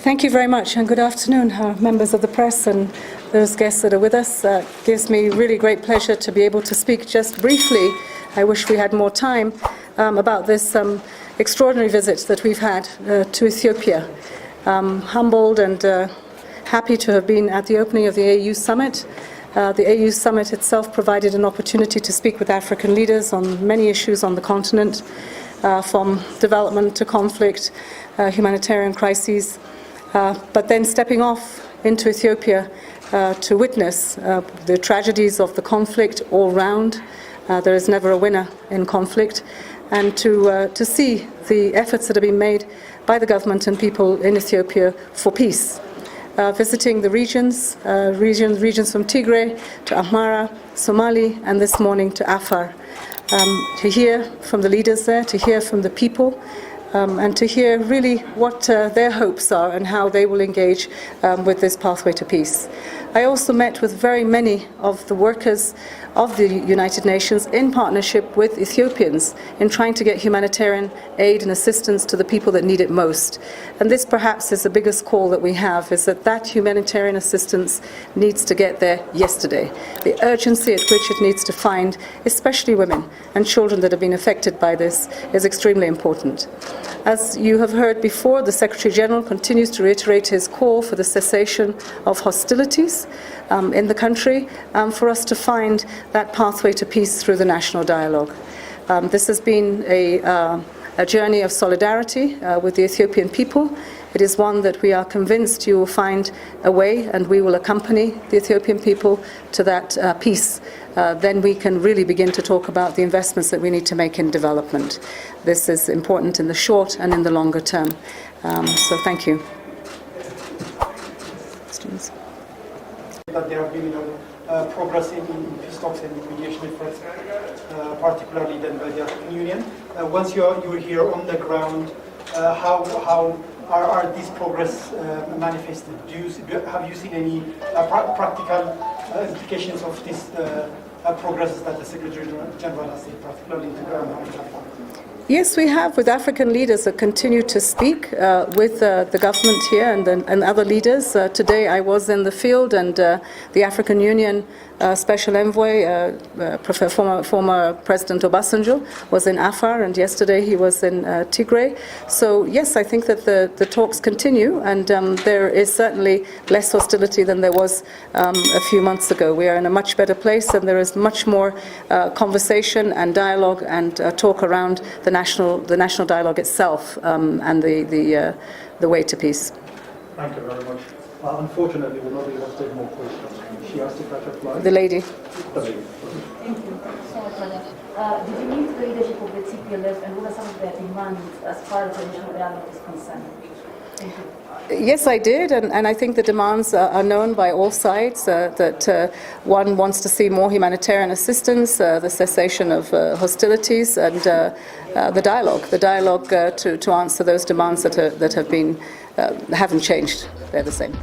Thank you very much, and good afternoon, members of the press and those guests that are with us. It gives me really great pleasure to be able to speak just briefly. I wish we had more time about this extraordinary visit that we've had to Ethiopia. Humbled and happy to have been at the opening of the AU Summit. The AU Summit itself provided an opportunity to speak with African leaders on many issues on the continent, from development to conflict, humanitarian crises, but then stepping off into Ethiopia to witness the tragedies of the conflict all round. There is never a winner in conflict, and to see the efforts that have been made by the government and people in Ethiopia for peace. Visiting the regions from Tigray to Amhara, Somali, and this morning to Afar, to hear from the leaders there, to hear from the people, and to hear really what their hopes are and how they will engage with this pathway to peace. I also met with very many of the workers of the United Nations in partnership with Ethiopians in trying to get humanitarian aid and assistance to the people that need it most. And this perhaps is the biggest call that we have, is that humanitarian assistance needs to get there yesterday. The urgency at which it needs to find, especially women and children that have been affected by this, is extremely important. As you have heard before, the Secretary General continues to reiterate his call for the cessation of hostilities in the country, for us to find that pathway to peace through the national dialogue. This has been a journey of solidarity with the Ethiopian people. It is one that we are convinced you will find a way, and we will accompany the Ethiopian people to that peace. Then we can really begin to talk about the investments that we need to make in development. This is important in the short and in the longer term. So thank you. Questions? That there have been progress in peace talks and mediation efforts, particularly then by the African Union. Once you're here on the ground, how are these progress manifested? Have you seen any practical implications of this progress that the Secretary General has said, particularly in the ground? Yes, we have, with African leaders that continue to speak with the government here and other leaders. Today I was in the field, and the African Union Special Envoy, former President Obasanjo, was in Afar, and yesterday he was in Tigray. So yes, I think that the talks continue, and there is certainly less hostility than there was a few months ago. We are in a much better place, and there is much more conversation and dialogue and talk around the national dialogue itself, and the way to peace. Thank you very much. Unfortunately, we'll not be able to take more questions. She asked if I could fly. The lady. The lady. Thank you so much, Madam. Did you meet the leadership of the TPLF, and what are some of their demands as far as the national dialogue is concerned? Thank you. Yes, I did, and I think the demands are known by all sides, that one wants to see more humanitarian assistance, the cessation of hostilities, and the dialogue to answer those demands that haven't changed. They're the same.